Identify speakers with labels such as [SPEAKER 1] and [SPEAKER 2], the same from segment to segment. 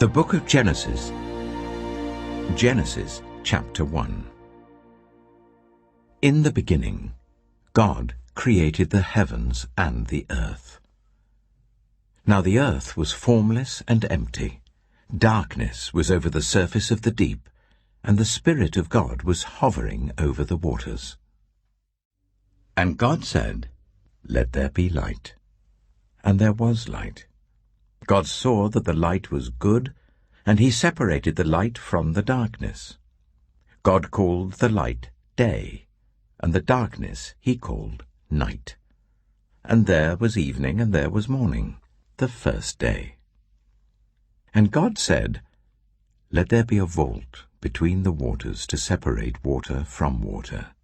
[SPEAKER 1] The book of Genesis. Genesis chapter 1. In the beginning, God created the heavens and the earth. Now the earth was formless and empty. Darkness was over the surface of the deep, and the Spirit of God was hovering over the waters. And God said, "Let there be light." And there was light. God saw that the light was good, and he separated the light from the darkness. God called the light day, and the darkness he called night. And there was evening, and there was morning, the first day. And God said, "Let there be a vault between the waters to separate water from water."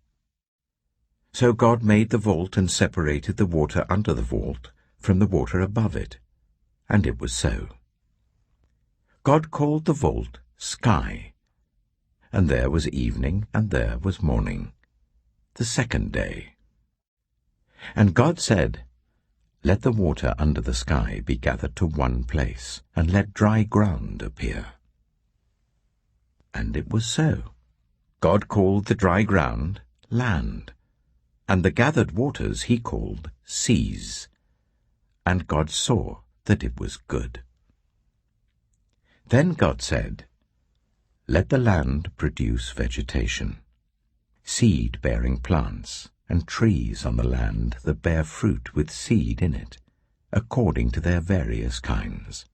[SPEAKER 1] So God made the vault and separated the water under the vault from the water above it. And it was so. God called the vault sky. And there was evening, and there was morning, the second day. And God said, "Let the water under the sky be gathered to one place, and let dry ground appear." And it was so. God called the dry ground land, and the gathered waters he called seas. And God saw that it was good. Then God said, "Let the land produce vegetation, seed-bearing plants, and trees on the land that bear fruit with seed in it, according to their various kinds."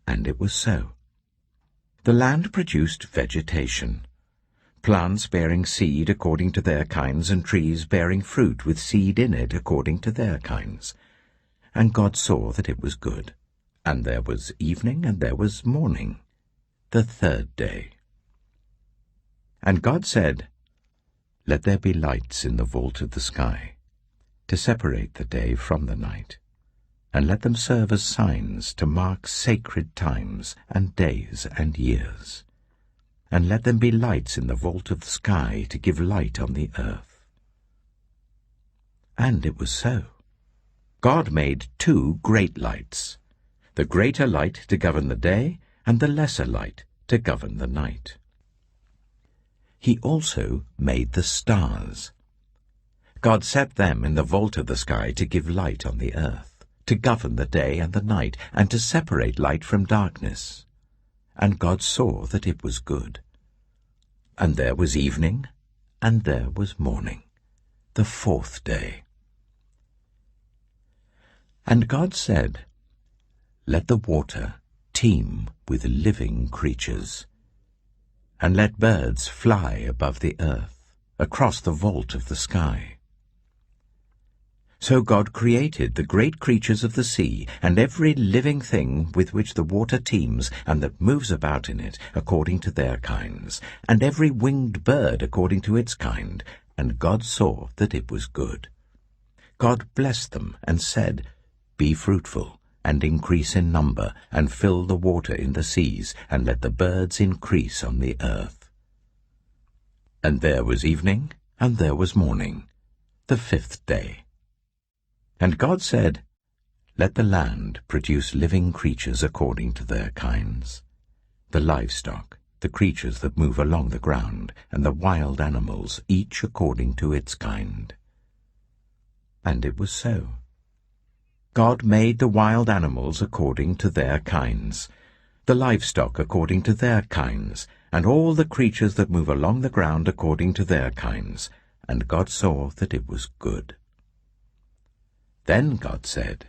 [SPEAKER 1] And it was so. The land produced vegetation, plants bearing seed according to their kinds, and trees bearing fruit with seed in it according to their kinds. And God saw that it was good. And there was evening, and there was morning, the third day. And God said, "Let there be lights in the vault of the sky, to separate the day from the night, and let them serve as signs to mark sacred times and days and years. And let them be lights in the vault of the sky to give light on the earth." And it was so. God made two great lights, the greater light to govern the day, and the lesser light to govern the night. He also made the stars. God set them in the vault of the sky to give light on the earth, to govern the day and the night, and to separate light from darkness. And God saw that it was good. And there was evening, and there was morning, the fourth day. And God said, "Let the water teem with living creatures, and let birds fly above the earth, across the vault of the sky." So God created the great creatures of the sea, and every living thing with which the water teems, and that moves about in it, according to their kinds, and every winged bird according to its kind. And God saw that it was good. God blessed them, and said, "Be fruitful, and increase in number, and fill the water in the seas, and let the birds increase on the earth." And there was evening, and there was morning, the fifth day. And God said, "Let the land produce living creatures according to their kinds, the livestock, the creatures that move along the ground, and the wild animals, each according to its kind." And it was so. God made the wild animals according to their kinds, the livestock according to their kinds, and all the creatures that move along the ground according to their kinds. And God saw that it was good. Then God said,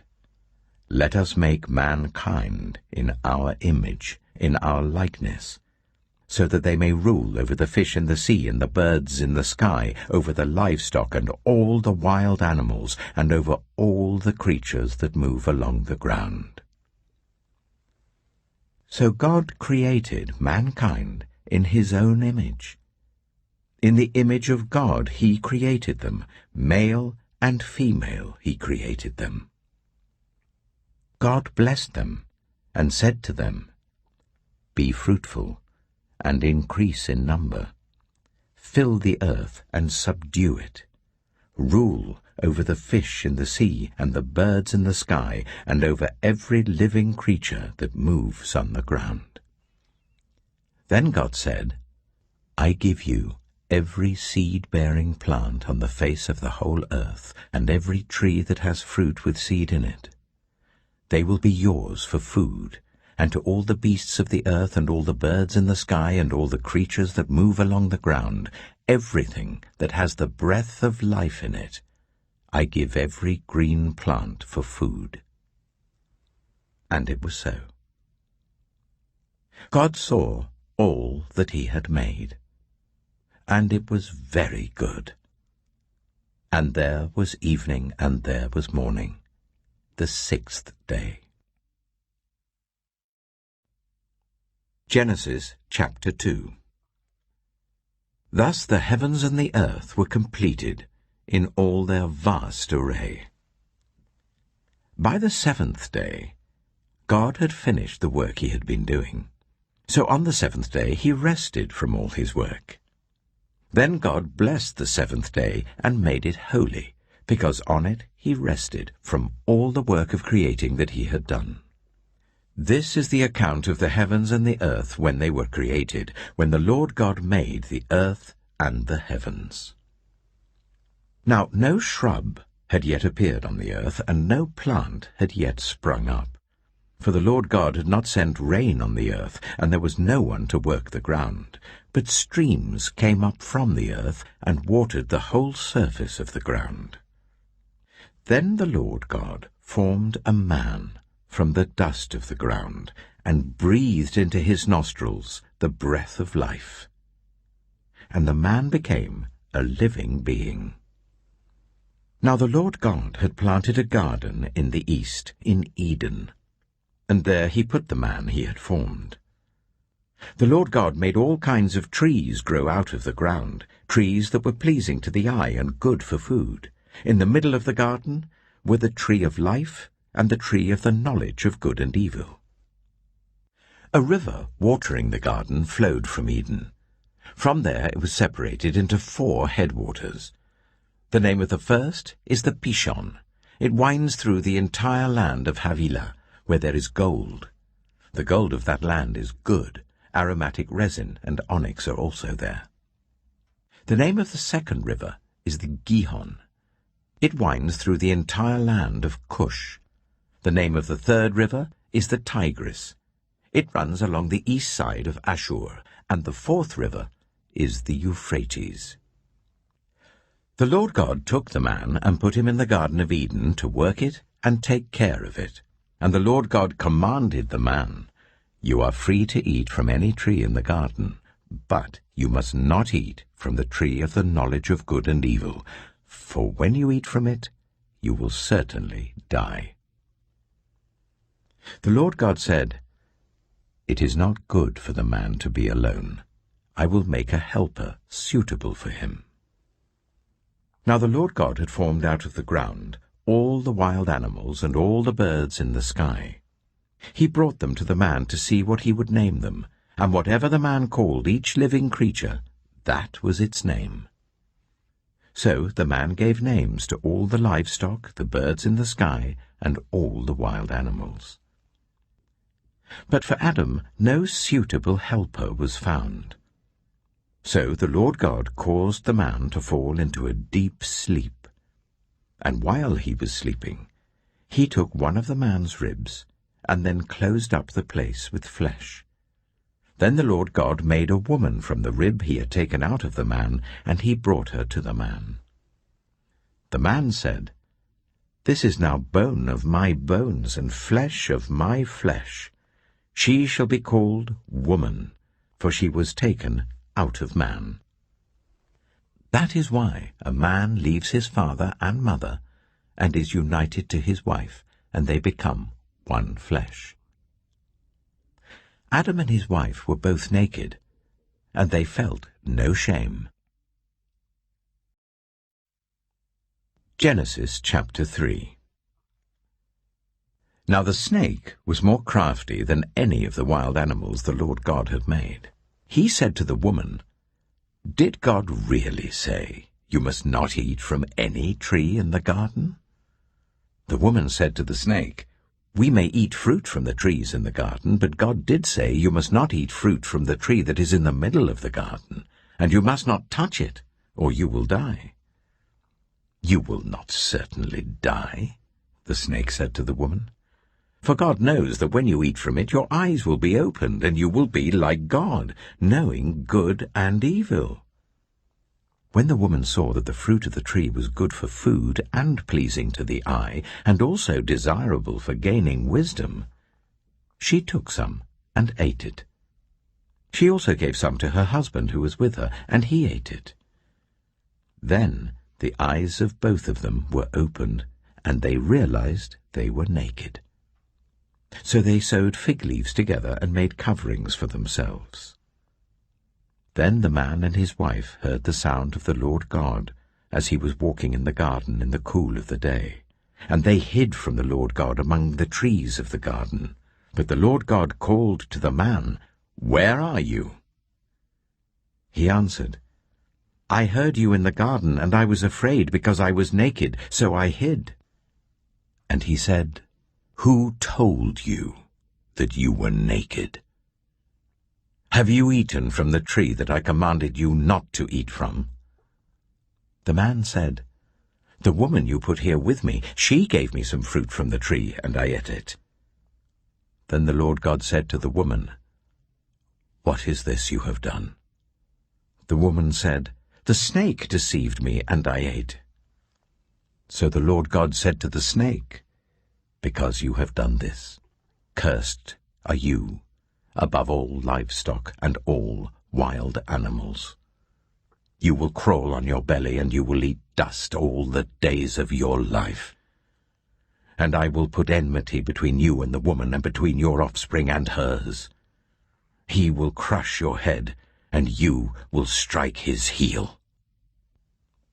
[SPEAKER 1] "Let us make mankind in our image, in our likeness, so that they may rule over the fish in the sea and the birds in the sky, over the livestock and all the wild animals, and over all the creatures that move along the ground." So God created mankind in his own image. In the image of God he created them, male and female he created them. God blessed them and said to them, "Be fruitful, and increase in number. Fill the earth and subdue it. Rule over the fish in the sea and the birds in the sky, and over every living creature that moves on the ground. Then God said, I give you every seed-bearing plant on the face of the whole earth, and every tree that has fruit with seed in it. They will be yours for food, and to all the beasts of the earth, and all the birds in the sky, and all the creatures that move along the ground, everything that has the breath of life in it, I give every green plant for food. And it was so. God saw all that he had made, and it was very good. And there was evening, and there was morning, the 6th day. Genesis chapter 2. Thus the heavens and the earth were completed in all their vast array. By the 7th day, God had finished the work he had been doing. So on the 7th day he rested from all his work. Then God blessed the 7th day and made it holy, because on it he rested from all the work of creating that he had done. This is the account of the heavens and the earth when they were created, when the Lord God made the earth and the heavens. Now no shrub had yet appeared on the earth, and no plant had yet sprung up. For the Lord God had not sent rain on the earth, and there was no one to work the ground. But streams came up from the earth and watered the whole surface of the ground. Then the Lord God formed a man from the dust of the ground, and breathed into his nostrils the breath of life. And the man became a living being. Now the Lord God had planted a garden in the east, in Eden, and there he put the man he had formed. The Lord God made all kinds of trees grow out of the ground, trees that were pleasing to the eye and good for food. In the middle of the garden were the tree of life and the tree of the knowledge of good and evil. A river watering the garden flowed from Eden. From there it was separated into 4 headwaters. The name of the first is the Pishon. It winds through the entire land of Havilah, where there is gold. The gold of that land is good. Aromatic resin and onyx are also there. The name of the second river is the Gihon. It winds through the entire land of Cush. The name of the third river is the Tigris. It runs along the east side of Ashur, and the fourth river is the Euphrates. The Lord God took the man and put him in the Garden of Eden to work it and take care of it. And the Lord God commanded the man, You are free to eat from any tree in the garden, but you must not eat from the tree of the knowledge of good and evil, for when you eat from it, you will certainly die. The Lord God said, It is not good for the man to be alone. I will make a helper suitable for him. Now the Lord God had formed out of the ground all the wild animals and all the birds in the sky. He brought them to the man to see what he would name them, and whatever the man called each living creature, that was its name. So the man gave names to all the livestock, the birds in the sky, and all the wild animals. But for Adam no suitable helper was found. So the Lord God caused the man to fall into a deep sleep. And while he was sleeping, he took one of the man's ribs, and then closed up the place with flesh. Then the Lord God made a woman from the rib he had taken out of the man, and he brought her to the man. The man said, This is now bone of my bones and flesh of my flesh. She shall be called woman, for she was taken out of man. That is why a man leaves his father and mother and is united to his wife, and they become one flesh. Adam and his wife were both naked, and they felt no shame. Genesis chapter 3. Now the snake was more crafty than any of the wild animals the Lord God had made. He said to the woman, Did God really say, You must not eat from any tree in the garden?" The woman said to the snake, "We may eat fruit from the trees in the garden, but God did say, 'You must not eat fruit from the tree that is in the middle of the garden, and you must not touch it, or you will die.'" "You will not certainly die," the snake said to the woman. "For God knows that when you eat from it, your eyes will be opened, and you will be like God, knowing good and evil." When the woman saw that the fruit of the tree was good for food and pleasing to the eye, and also desirable for gaining wisdom, she took some and ate it. She also gave some to her husband who was with her, and he ate it. Then the eyes of both of them were opened, and they realized they were naked. So they sewed fig leaves together and made coverings for themselves. Then the man and his wife heard the sound of the Lord God as he was walking in the garden in the cool of the day. And they hid from the Lord God among the trees of the garden. But the Lord God called to the man, "Where are you?" He answered, "I heard you in the garden, and I was afraid because I was naked, so I hid." And he said, "Who told you that you were naked? Have you eaten from the tree that I commanded you not to eat from?" The man said, "The woman you put here with me, she gave me some fruit from the tree, and I ate it." Then the Lord God said to the woman, "What is this you have done?" The woman said, "The snake deceived me, and I ate." So the Lord God said to the snake, "Because you have done this, cursed are you above all livestock and all wild animals. You will crawl on your belly, and you will eat dust all the days of your life. And I will put enmity between you and the woman, and between your offspring and hers. He will crush your head, and you will strike his heel."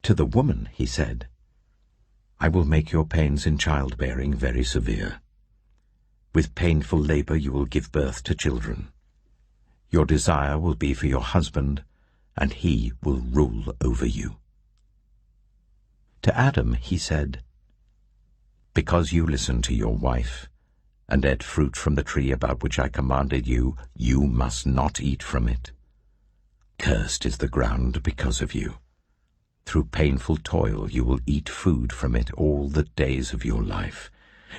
[SPEAKER 1] To the woman he said, "I will make your pains in childbearing very severe. With painful labor you will give birth to children. Your desire will be for your husband, and he will rule over you." To Adam he said, "Because you listened to your wife, and ate fruit from the tree about which I commanded you, you must not eat from it. Cursed is the ground because of you. Through painful toil you will eat food from it all the days of your life.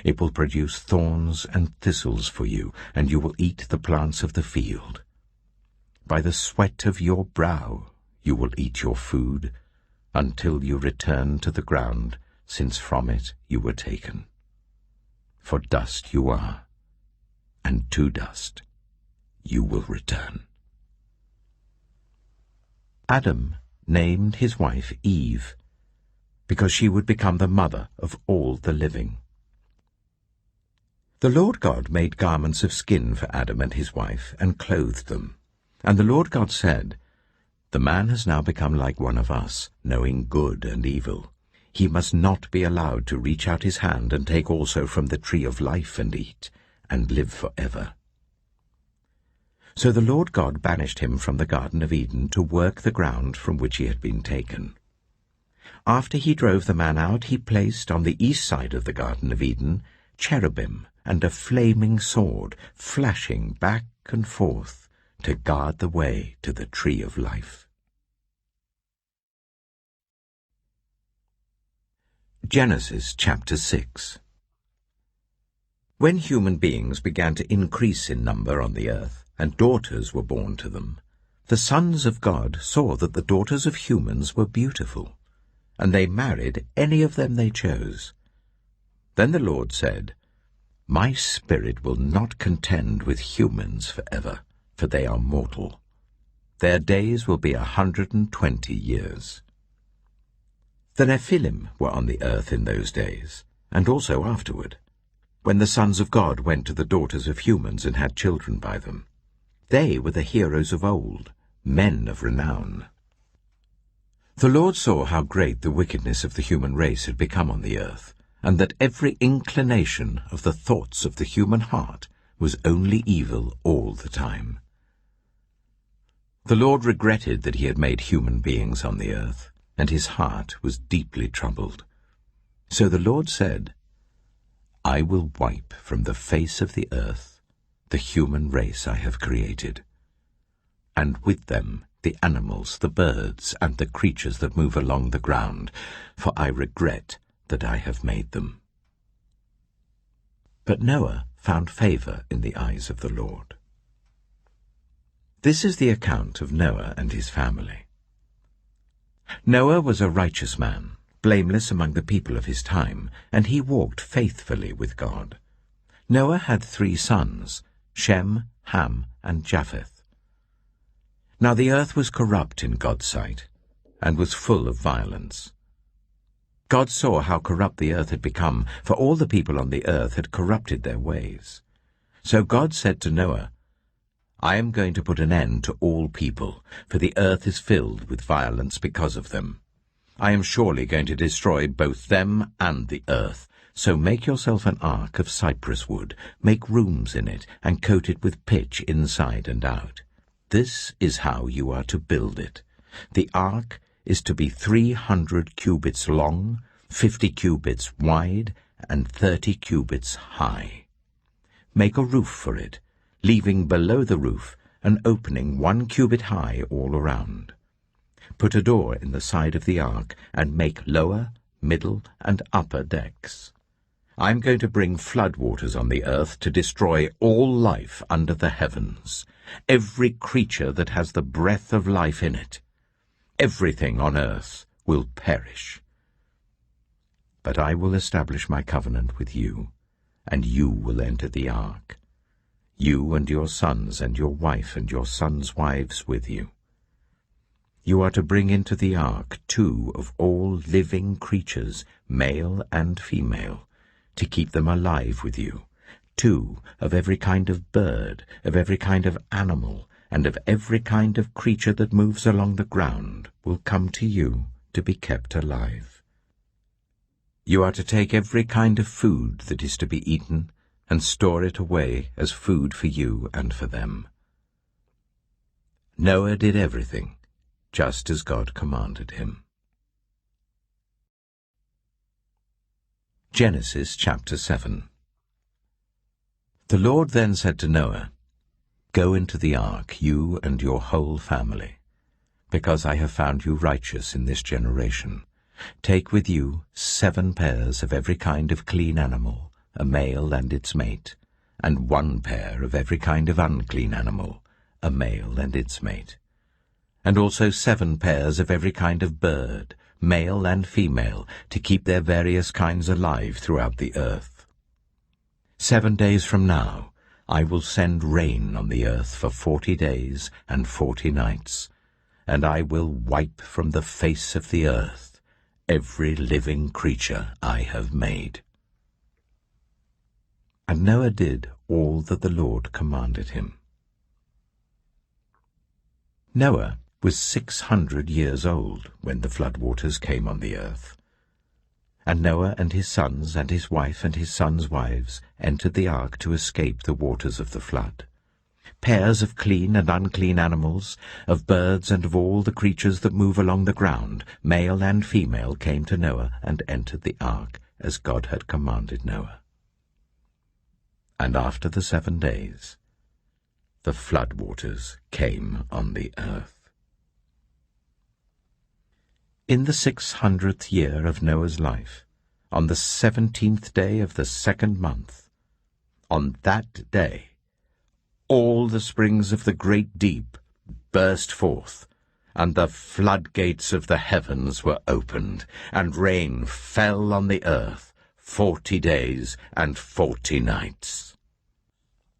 [SPEAKER 1] It will produce thorns and thistles for you, and you will eat the plants of the field. By the sweat of your brow you will eat your food, until you return to the ground, since from it you were taken. For dust you are, and to dust you will return." Adam named his wife Eve, because she would become the mother of all the living. The Lord God made garments of skin for Adam and his wife, and clothed them. And the Lord God said, "The man has now become like one of us, knowing good and evil. He must not be allowed to reach out his hand and take also from the tree of life and eat, and live forever." So the Lord God banished him from the Garden of Eden to work the ground from which he had been taken. After he drove the man out, he placed on the east side of the Garden of Eden cherubim and a flaming sword, flashing back and forth to guard the way to the tree of life. Genesis chapter 6. When human beings began to increase in number on the earth, and daughters were born to them, the sons of God saw that the daughters of humans were beautiful, and they married any of them they chose. Then the Lord said, "My spirit will not contend with humans forever, for they are mortal. Their days will be 120 years. The Nephilim were on the earth in those days, and also afterward, when the sons of God went to the daughters of humans and had children by them. They were the heroes of old, men of renown. The Lord saw how great the wickedness of the human race had become on the earth, and that every inclination of the thoughts of the human heart was only evil all the time. The Lord regretted that he had made human beings on the earth, and his heart was deeply troubled. So the Lord said, I will wipe from the face of the earth the human race I have created, and with them the animals, the birds, and the creatures that move along the ground, for I regret that I have made them. But Noah found favor in the eyes of the Lord. This is the account of Noah and his family. Noah was a righteous man, blameless among the people of his time, and he walked faithfully with God. Noah had 3 sons, Shem, Ham, and Japheth. Now the earth was corrupt in God's sight, and was full of violence. God saw how corrupt the earth had become, for all the people on the earth had corrupted their ways. So God said to Noah, I am going to put an end to all people, for the earth is filled with violence because of them. I am surely going to destroy both them and the earth. So make yourself an ark of cypress wood, make rooms in it, and coat it with pitch inside and out. This is how you are to build it. The ark is to be 300 cubits long, 50 cubits wide, and 30 cubits high. Make a roof for it, leaving below the roof an opening 1 cubit high all around. Put a door in the side of the ark, and make lower, middle, and upper decks. I am going to bring flood waters on the earth to destroy all life under the heavens, every creature that has the breath of life in it. Everything on earth will perish. But I will establish my covenant with you, and you will enter the ark, you and your sons and your wife and your sons' wives with you. You are to bring into the ark 2 of all living creatures, male and female, to keep them alive with you, 2 of every kind of bird, of every kind of animal, and of every kind of creature that moves along the ground will come to you to be kept alive. You are to take every kind of food that is to be eaten and store it away as food for you and for them. Noah did everything just as God commanded him. Genesis chapter 7. The Lord then said to Noah, Go into the ark, you and your whole family, because I have found you righteous in this generation. Take with you 7 pairs of every kind of clean animal, a male and its mate, and 1 pair of every kind of unclean animal, a male and its mate, and also 7 pairs of every kind of bird, male and female, to keep their various kinds alive throughout the earth. 7 days from now I will send rain on the earth for 40 days and 40 nights, and I will wipe from the face of the earth every living creature I have made. And Noah did all that the Lord commanded him. Noah was 600 years old when the floodwaters came on the earth. And Noah and his sons and his wife and his sons' wives entered the ark to escape the waters of the flood. Pairs of clean and unclean animals, of birds and of all the creatures that move along the ground, male and female, came to Noah and entered the ark, as God had commanded Noah. And after the 7 days, the floodwaters came on the earth. In the 600th year of Noah's life, on the 17th day of the 2nd month, on that day, all the springs of the great deep burst forth, and the floodgates of the heavens were opened, and rain fell on the earth 40 days and 40 nights.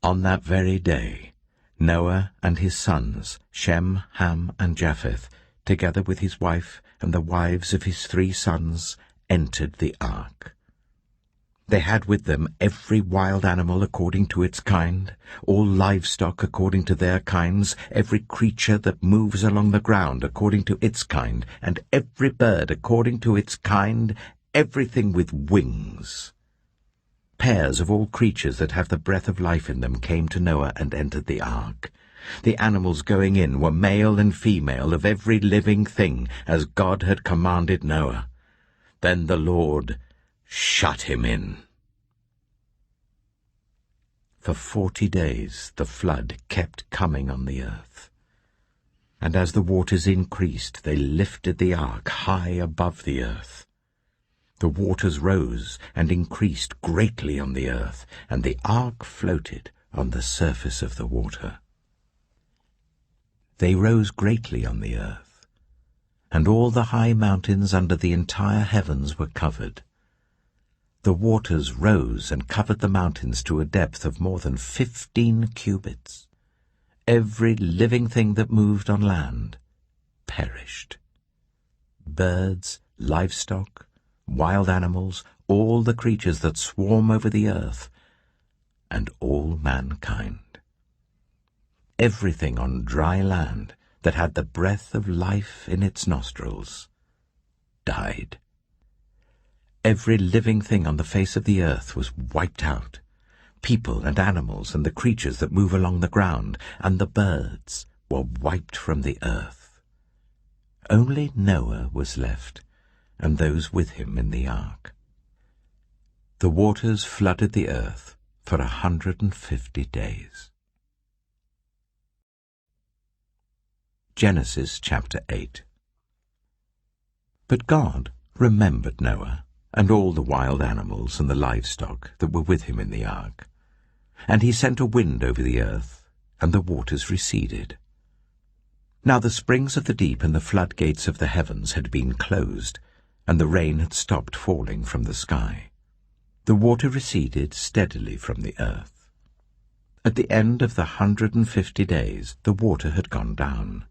[SPEAKER 1] On that very day, Noah and his sons, Shem, Ham, and Japheth, together with his wife and the wives of his 3 sons, entered the ark. They had with them every wild animal according to its kind, all livestock according to their kinds, every creature that moves along the ground according to its kind, and every bird according to its kind, everything with wings. Pairs of all creatures that have the breath of life in them came to Noah and entered the ark. The animals going in were male and female of every living thing, as God had commanded Noah. Then the Lord shut him in. For 40 days the flood kept coming on the earth. And as the waters increased, they lifted the ark high above the earth. The waters rose and increased greatly on the earth, and the ark floated on the surface of the water. They rose greatly on the earth, and all the high mountains under the entire heavens were covered. The waters rose and covered the mountains to a depth of more than 15 cubits. Every living thing that moved on land perished. Birds, livestock, wild animals, all the creatures that swarm over the earth, and all mankind. Everything on dry land that had the breath of life in its nostrils died. Every living thing on the face of the earth was wiped out. People and animals and the creatures that move along the ground and the birds were wiped from the earth. Only Noah was left, and those with him in the ark. The waters flooded the earth for 150 days. Genesis chapter 8. But God remembered Noah and all the wild animals and the livestock that were with him in the ark. And he sent a wind over the earth, and the waters receded. Now the springs of the deep and the floodgates of the heavens had been closed, and the rain had stopped falling from the sky. The water receded steadily from the earth. At the end of the 150 days the water had gone down.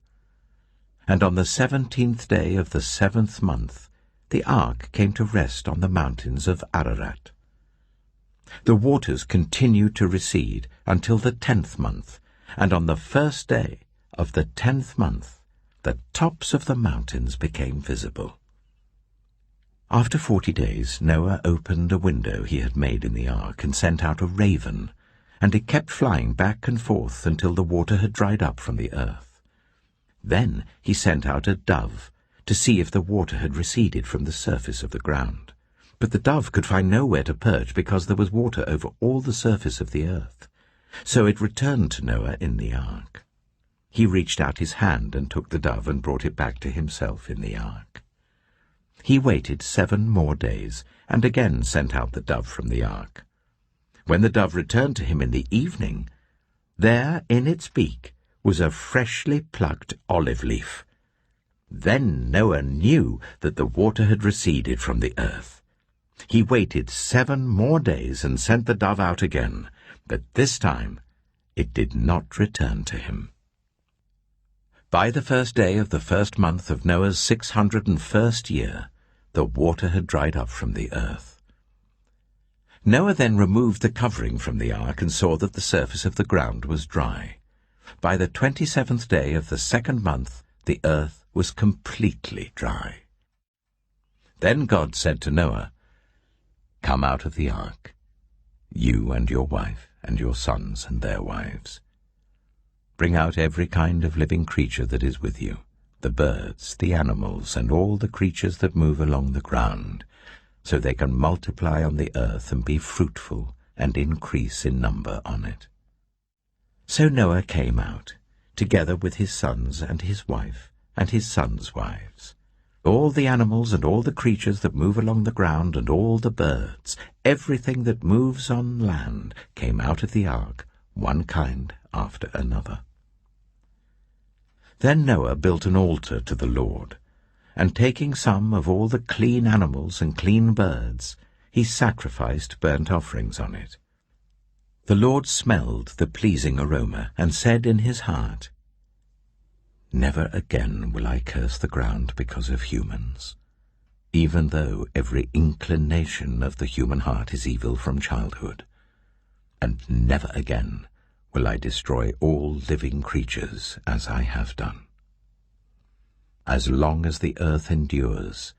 [SPEAKER 1] And on the 17th day of the 7th month the ark came to rest on the mountains of Ararat. The waters continued to recede until the 10th month, and on the first day of the 10th month the tops of the mountains became visible. After 40 days Noah opened a window he had made in the ark and sent out a raven, and it kept flying back and forth until the water had dried up from the earth. Then he sent out a dove to see if the water had receded from the surface of the ground. But the dove could find nowhere to perch because there was water over all the surface of the earth. So it returned to Noah in the ark. He reached out his hand and took the dove and brought it back to himself in the ark. He waited 7 more days and again sent out the dove from the ark. When the dove returned to him in the evening, there in its beak was a freshly plucked olive leaf. Then Noah knew that the water had receded from the earth. He waited 7 more days and sent the dove out again, but this time it did not return to him. By the first day of the 1st month of Noah's 601st year, the water had dried up from the earth. Noah then removed the covering from the ark and saw that the surface of the ground was dry. By the 27th day of the 2nd month, the earth was completely dry. Then God said to Noah, "Come out of the ark, you and your wife and your sons and their wives. Bring out every kind of living creature that is with you, the birds, the animals, and all the creatures that move along the ground, so they can multiply on the earth and be fruitful and increase in number on it." So Noah came out, together with his sons and his wife and his sons' wives. All the animals and all the creatures that move along the ground and all the birds, everything that moves on land, came out of the ark, one kind after another. Then Noah built an altar to the Lord, and taking some of all the clean animals and clean birds, he sacrificed burnt offerings on it. The Lord smelled the pleasing aroma and said in his heart, "Never again will I curse the ground because of humans, even though every inclination of the human heart is evil from childhood. And never again will I destroy all living creatures as I have done. As long as the earth endures,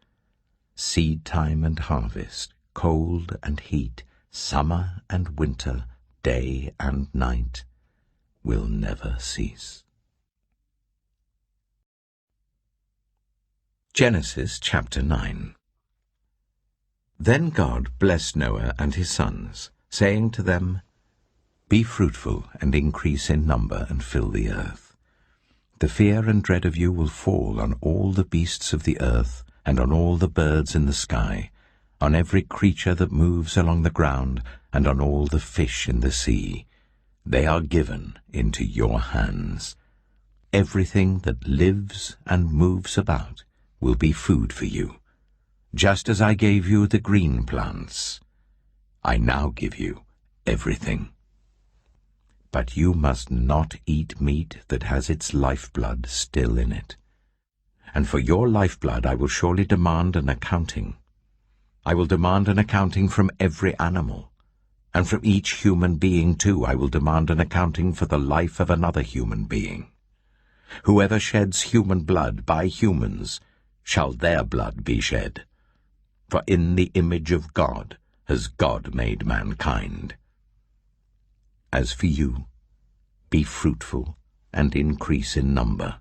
[SPEAKER 1] seed time and harvest, cold and heat, summer and winter, day and night, will never cease. Genesis chapter 9. Then God blessed Noah and his sons, saying to them, Be fruitful and increase in number and fill the earth. The fear and dread of you will fall on all the beasts of the earth and on all the birds in the sky, on every creature that moves along the ground and on all the fish in the sea. They are given into your hands. Everything that lives and moves about will be food for you. Just as I gave you the green plants, I now give you everything. But you must not eat meat that has its lifeblood still in it. And for your lifeblood I will surely demand an accounting. I will demand an accounting from every animal, and from each human being too I will demand an accounting for the life of another human being. Whoever sheds human blood by humans, shall their blood be shed. For in the image of God has God made mankind. As for you, be fruitful and increase in number.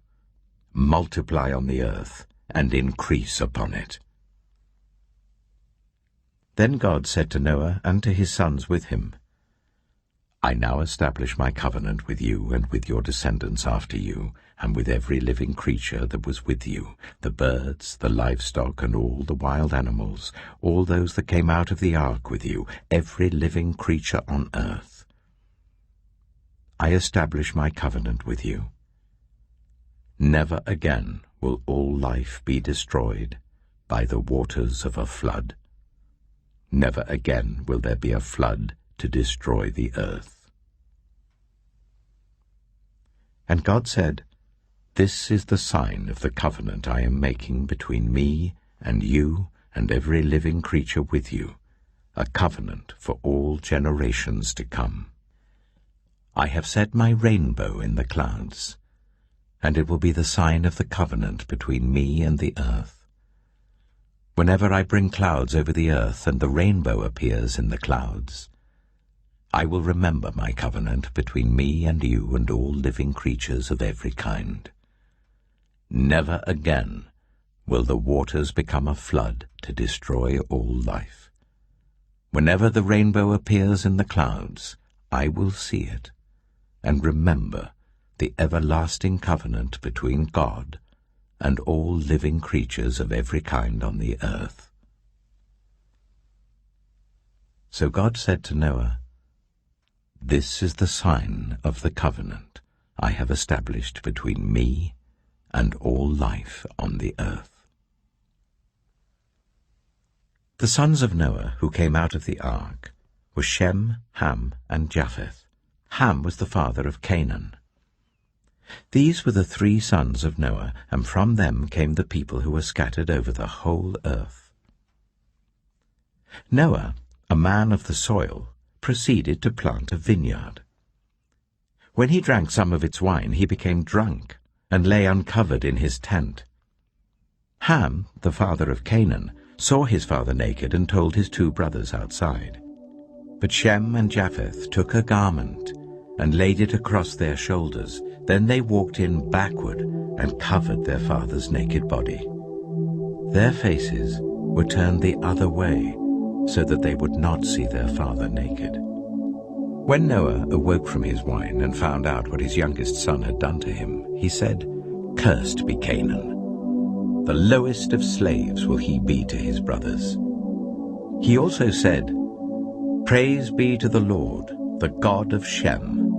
[SPEAKER 1] Multiply on the earth and increase upon it. Then God said to Noah and to his sons with him, I now establish my covenant with you and with your descendants after you, and with every living creature that was with you, the birds, the livestock, and all the wild animals, all those that came out of the ark with you, every living creature on earth. I establish my covenant with you. Never again will all life be destroyed by the waters of a flood. Never again will there be a flood to destroy the earth. And God said, This is the sign of the covenant I am making between me and you and every living creature with you, a covenant for all generations to come. I have set my rainbow in the clouds, and it will be the sign of the covenant between me and the earth. Whenever I bring clouds over the earth and the rainbow appears in the clouds, I will remember my covenant between me and you and all living creatures of every kind. Never again will the waters become a flood to destroy all life. Whenever the rainbow appears in the clouds, I will see it and remember the everlasting covenant between God and all living creatures of every kind on the earth. So God said to Noah, This is the sign of the covenant I have established between me and all life on the earth. The sons of Noah who came out of the ark were Shem, Ham, and Japheth. Ham was the father of Canaan. These were the 3 sons of Noah, and from them came the people who were scattered over the whole earth. Noah, a man of the soil, proceeded to plant a vineyard. When he drank some of its wine, he became drunk, and lay uncovered in his tent. Ham, the father of Canaan, saw his father naked and told his 2 brothers outside. But Shem and Japheth took a garment and laid it across their shoulders. Then they walked in backward and covered their father's naked body. Their faces were turned the other way, so that they would not see their father naked. When Noah awoke from his wine and found out what his youngest son had done to him, he said, Cursed be Canaan. The lowest of slaves will he be to his brothers. He also said, Praise be to the Lord, the God of Shem.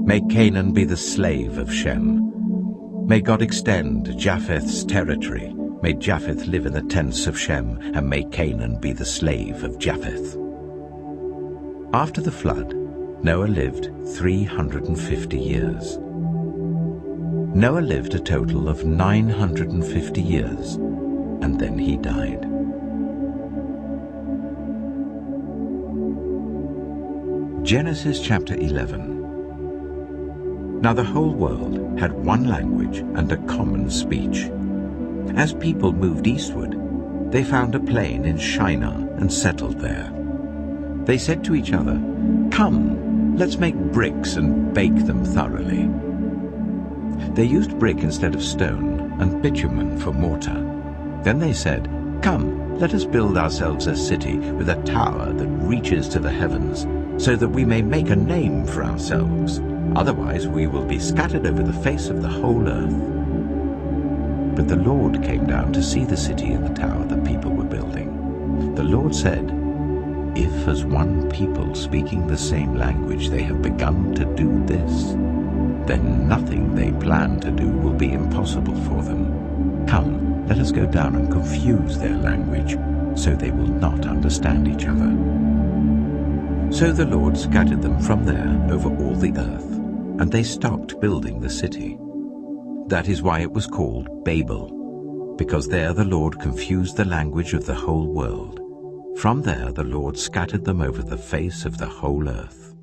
[SPEAKER 1] May Canaan be the slave of Shem. May God extend Japheth's territory. May Japheth live in the tents of Shem, and may Canaan be the slave of Japheth. After the flood, Noah lived 350 years. Noah lived a total of 950 years, and then he died. Genesis chapter 11. Now the whole world had one language and a common speech. As people moved eastward, they found a plain in Shinar and settled there. They said to each other, Come, let's make bricks and bake them thoroughly." They used brick instead of stone and bitumen for mortar. Then they said, "Come, let us build ourselves a city with a tower that reaches to the heavens, so that we may make a name for ourselves. Otherwise we will be scattered over the face of the whole earth." But the Lord came down to see the city and the tower that people were building. The Lord said, "If as one people speaking the same language they have begun to do this, then nothing they plan to do will be impossible for them. Come, let us go down and confuse their language, so they will not understand each other." So the Lord scattered them from there over all the earth, and they stopped building the city. That is why it was called Babel, because there the Lord confused the language of the whole world. From there the Lord scattered them over the face of the whole earth.